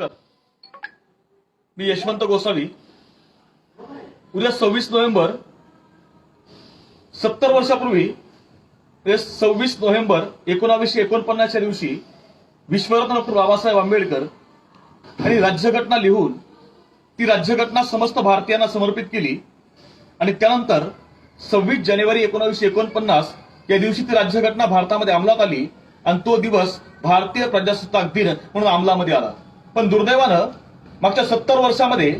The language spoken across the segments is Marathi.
नमस्कार. मी यशवंत गोसावी. उद्या 26 नोव्हेंबर 70 वर्षापूर्वी 26 नोव्हेंबर 1949 दिवशी विश्वरत्न डॉक्टर बाबासाहेब आंबेडकर यांनी राज्यघटना लिहून ती राज्यघटना समस्त भारतीयांना समर्पित केली आणि त्यानंतर 26 जानेवारी 1949 या दिवशी ती राज्यघटना भारतामध्ये अंमलात आली आणि तो दिवस भारतीय प्रजासत्ताक दिन म्हणून अंमलामध्ये आला. पण दुर्दैवानं मागच्या 70 वर्षामध्ये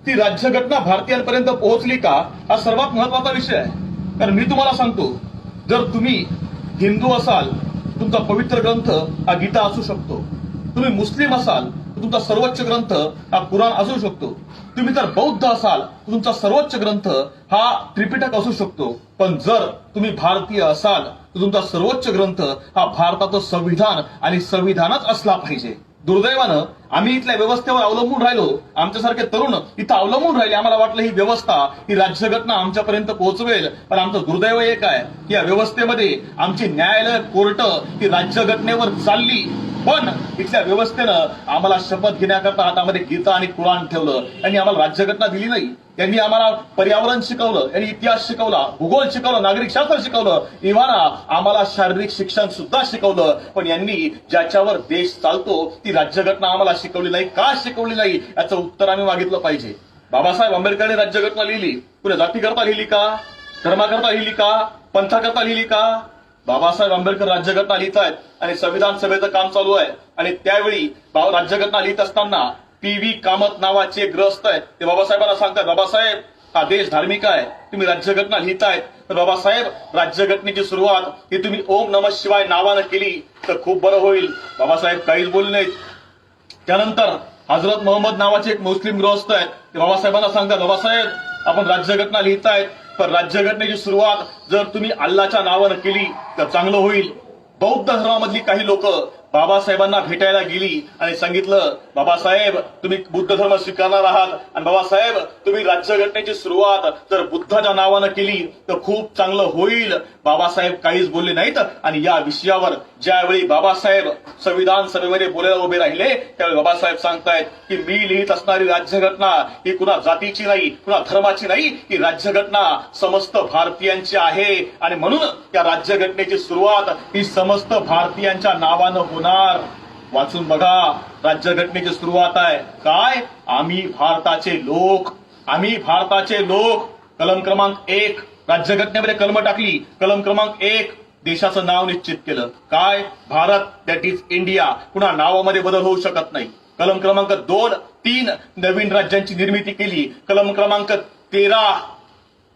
ती राज्यघटना भारतीयांपर्यंत पोहोचली का हा सर्वात महत्वाचा विषय आहे. कारण मी तुम्हाला सांगतो, जर तुम्ही हिंदू असाल तुमचा पवित्र ग्रंथ हा गीता असू शकतो, तुम्ही मुस्लिम असाल तर तुमचा सर्वोच्च ग्रंथ हा कुराण असू शकतो, तुम्ही जर बौद्ध असाल तर तुमचा सर्वोच्च ग्रंथ हा त्रिपिटक असू शकतो, पण जर तुम्ही भारतीय असाल तर तुमचा सर्वोच्च ग्रंथ हा भारताचं संविधान आणि संविधानच असला पाहिजे. दुर्दैवानं आम्ही इथल्या व्यवस्थेवर अवलंबून राहिलो. आमच्यासारखे तरुण इथं अवलंबून राहिले. आम्हाला वाटलं ही व्यवस्था ही राज्यघटना आमच्यापर्यंत पोहोचवेल, पण आमचं दुर्दैव एक आहे की या व्यवस्थेमध्ये आमची न्यायालय कोर्ट ही राज्यघटनेवर चालली, पण इथल्या व्यवस्थेनं आम्हाला शपथ घेण्याकरता हातामध्ये गीता आणि कुराण ठेवलं. यांनी आम्हाला राज्यघटना दिली नाही. यांनी आम्हाला पर्यावरण शिकवलं, यांनी इतिहास शिकवला, भूगोल शिकवलं, नागरिक शास्त्र शिकवलं, इव्हन आम्हाला शारीरिक शिक्षण सुद्धा शिकवलं, पण यांनी ज्याच्यावर देश चालतो ती राज्यघटना आम्हाला शिकवली नाही. का शिकवली नाही याचं उत्तर आम्ही मागितलं पाहिजे. बाबासाहेब आंबेडकरांनी राज्यघटना लिहिली, पुढे जातीकरता लिहिली का, धर्माकरता लिहिली का, पंथाकरता लिहिली का? बाबासाहेब आंबेडकर राज्यघटना लिहित आहेत आणि संविधान सभेचं काम चालू आहे आणि त्यावेळी राज्यघटना लिहित असताना पी.व्ही. कामत नावाचे एक ग्रस्त आहेत. ते बाबासाहेबांना सांगतात, बाबासाहेब हा देश धार्मिक आहे, तुम्ही राज्यघटना लिहितायत, तर बाबासाहेब राज्यघटनेची सुरुवात ही तुम्ही ओम नमः शिवाय नावानं केली तर खूप बरं होईल. बाबासाहेब काहीच बोलले नाहीत. त्यानंतर हजरत मोहम्मद नावाचे एक मुस्लिम गृहस्थ आहेत. ते बाबासाहेबांना सांगतात, बाबासाहेब आपण राज्यघटना लिहितायत, पण राज्यघटनेची सुरुवात जर तुम्ही अल्लाच्या नावानं केली तर चांगलं होईल. बौद्ध धर्मामधली काही लोक बाबासाहेबांना भेटायला गेली आणि सांगितलं, बाबासाहेब तुम्ही बुद्ध धर्म स्वीकारणार आहात आणि बाबासाहेब तुम्ही राज्यघटनेची सुरुवात जर बुद्धाच्या नावानं केली तर खूप चांगलं होईल. बाबासाहेब काहीच बोलले नाहीत आणि या विषयावर ज्यावेळी बाबासाहेब संविधान सभेमध्ये बोलायला उभे राहिले त्यावेळी बाबासाहेब सांगतायत की मी लिहित असणारी राज्यघटना ही कुणा जातीची नाही, कुणा धर्माची नाही, ही राज्यघटना समस्त भारतीयांची आहे आणि म्हणून या राज्यघटनेची सुरुवात ही समस्त भारतीयांच्या नावानं होणार. वाचून बघा, राज्यघटनेची सुरुवात आहे काय, आम्ही भारताचे लोक, आम्ही भारताचे लोक. कलम क्रमांक 1 राज्यघटनेमध्ये कलम टाकली. कलम क्रमांक 1 देशाचं नाव निश्चित केलं काय, भारत, दॅट इज इंडिया. पुन्हा नावामध्ये बदल होऊ शकत नाही. कलम क्रमांक 2, 3 नवीन राज्यांची निर्मिती केली. कलम क्रमांक 13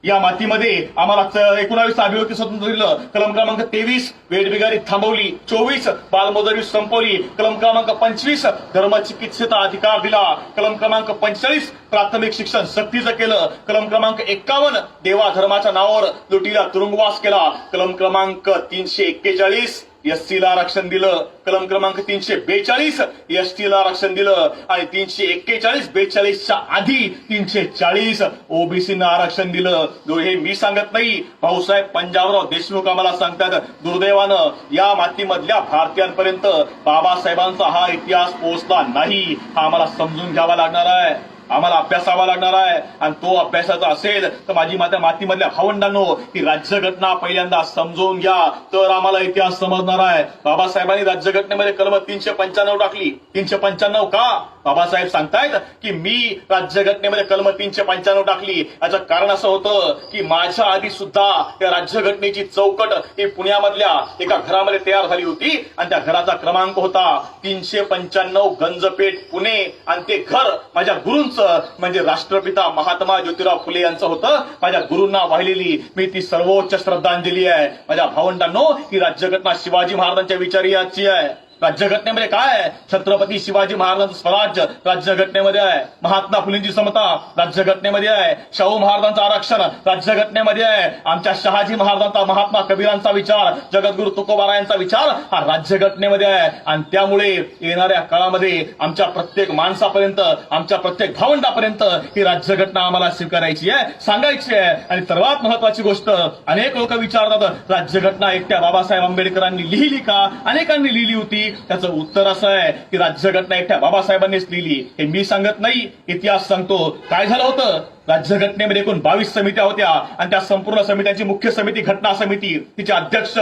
या मातीमध्ये आम्हाला 19 अभिव्यक्ती स्वातंत्र्य दिलं. कलम क्रमांक 23 वेठबिगारी थांबवली. 24 बालमजुरी संपवली. कलम क्रमांक 25 धर्मचिकित्सेचा अधिकार दिला. कलम क्रमांक 45 प्राथमिक शिक्षण सक्तीचं केलं. कलम क्रमांक 51 देवा धर्माच्या नावावर लुटीला तुरुंगवास केला. कलम क्रमांक 341 एसटीला आरक्षण दिलं. कलम क्रमांक 342 एसटीला आरक्षण दिलं आणि 341-42च्या आधी 340 ओबीसीना आरक्षण दिलं. हे मी सांगत नाही, भाऊसाहेब पंजाबराव देशमुख आम्हाला सांगतात. दुर्दैवानं या मातीमधल्या भारतीयांपर्यंत बाबासाहेबांचा हा इतिहास पोहोचला नाही. हा आम्हाला समजून घ्यावा लागणार आहे, आम्हाला अभ्यासावा लागणार आहे आणि तो अभ्यासाचा असेल तर माझी मातीमधल्या भावंडांनो ही राज्यघटना पहिल्यांदा समजून घ्या, तर आम्हाला इतिहास समजणार आहे. बाबासाहेबांनी राज्यघटनेमध्ये कलम 395 टाकली. 395 का? बाबासाहेब सांगतायत की मी राज्यघटनेमध्ये कलम 395 टाकली. याचं कारण असं होतं की माझ्या आधी सुद्धा या राज्यघटनेची चौकट ही पुण्यामधल्या एका घरामध्ये तयार झाली होती आणि त्या घराचा क्रमांक होता 395 गंजपेठ पुणे आणि ते घर माझ्या गुरूंचं म्हणजे राष्ट्रपिता महात्मा ज्योतिराव फुले यांचं होतं. माझ्या गुरूंना वाहिलेली मी ती सर्वोच्च श्रद्धांजली आहे. माझ्या भावंडांनो ही राज्यघटना शिवाजी महाराजांच्या विचाराची आहे. राज्यघटनेमध्ये काय आहे? छत्रपती शिवाजी महाराजांचं स्वराज्य राज्यघटनेमध्ये आहे. महात्मा फुलेंची समता राज्यघटनेमध्ये आहे. शाहू महाराजांचं आरक्षण राज्यघटनेमध्ये आहे. आमच्या शहाजी महाराजांचा, महात्मा कबीरांचा विचार, जगद्गुरु तुकोबारायांचा विचार हा राज्यघटनेमध्ये आहे आणि त्यामुळे येणाऱ्या काळामध्ये आमच्या प्रत्येक माणसापर्यंत, आमच्या प्रत्येक भावंडापर्यंत ही राज्यघटना आम्हाला स्वीकारायची आहे, सांगायची आहे. आणि सर्वात महत्वाची गोष्ट, अनेक लोक विचारतात राज्यघटना एकट्या बाबासाहेब आंबेडकरांनी लिहिली का? अनेकांनी लिहिली होती. त्याचं उत्तर असं आहे की राज्यघटना एकट्या बाबासाहेबांनीच लिहिली. हे मी सांगत नाही, इतिहास सांगतो. काय झालं होतं, राज्यघटनेमध्ये एकूण 22 समित्या होत्या आणि त्या संपूर्ण समित्यांची मुख्य समिती घटना समिती, तिचे अध्यक्ष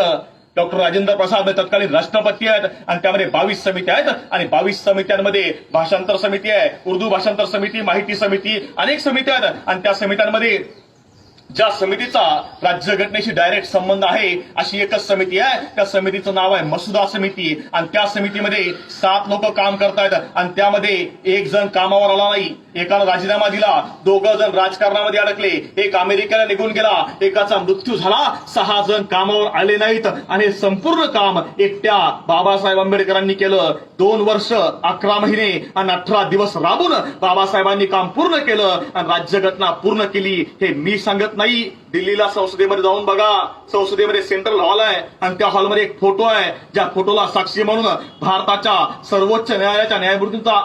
डॉक्टर राजेंद्र प्रसाद तत्कालीन राष्ट्रपती आहेत आणि त्यामध्ये 22 समित्या आहेत आणि 22 समित्यांमध्ये भाषांतर समिती आहे, उर्दू भाषांतर समिती, माहिती समिती, अनेक समित्या आहेत आणि त्या समित्यांमध्ये ज्या समितीचा राज्यघटनेशी डायरेक्ट संबंध आहे अशी एकच समिती आहे. त्या समितीचं नाव आहे मसुदा समिती आणि त्या समितीमध्ये 7 लोक काम करतायत आणि त्यामध्ये एक जण कामावर आला नाही, एकानं राजीनामा दिला, 2 जण राजकारणामध्ये अडकले, एक अमेरिकेला निघून गेला, एकाचा मृत्यू झाला, 6 जण कामावर आले नाहीत आणि हे संपूर्ण काम एकट्या बाबासाहेब आंबेडकरांनी केलं. 2 वर्ष 11 महिने आणि 18 दिवस राबून बाबासाहेबांनी काम पूर्ण केलं आणि राज्यघटना पूर्ण केली. हे मी सांगत नाही, दिल्लीला संसदेमध्ये जाऊन बघा. संसदेमध्ये सेंट्रल हॉल आहे आणि त्या हॉलमध्ये एक फोटो आहे, ज्या फोटोला साक्षी म्हणून भारताच्या सर्वोच्च न्यायालयाच्या न्यायमूर्तींचा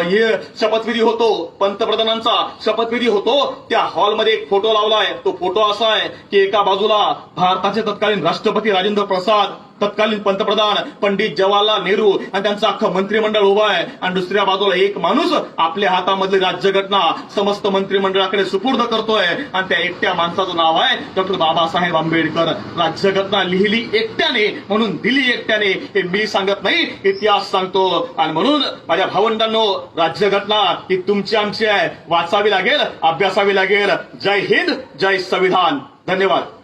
हे शपथविधी होतो, पंतप्रधानांचा शपथविधी होतो. त्या हॉलमध्ये एक फोटो लावलाय. तो फोटो असा आहे की एका बाजूला भारताचे तत्कालीन राष्ट्रपती राजेंद्र प्रसाद, तत्कालीन पंतप्रधान पंडित जवाहरलाल नेहरू आणि त्यांचं अख्खं मंत्रिमंडळ उभं आहे आणि दुसऱ्या बाजूला एक माणूस आपल्या हातामधली राज्यघटना समस्त मंत्रिमंडळाकडे सुपूर्द करतोय आणि त्या एकट्या माणसाचं नाव आहे डॉक्टर बाबासाहेब आंबेडकर. राज्यघटना लिहिली एकट्याने, म्हणून दिली एकट्याने. हे मी सांगत नाही, इतिहास सांगतो. आणि म्हणून माझ्या भावंडांनो, राज्यघटना ही तुमची आमची आहे, वाचावी लागेल, अभ्यासावी लागेल. जय हिंद, जय संविधान. धन्यवाद.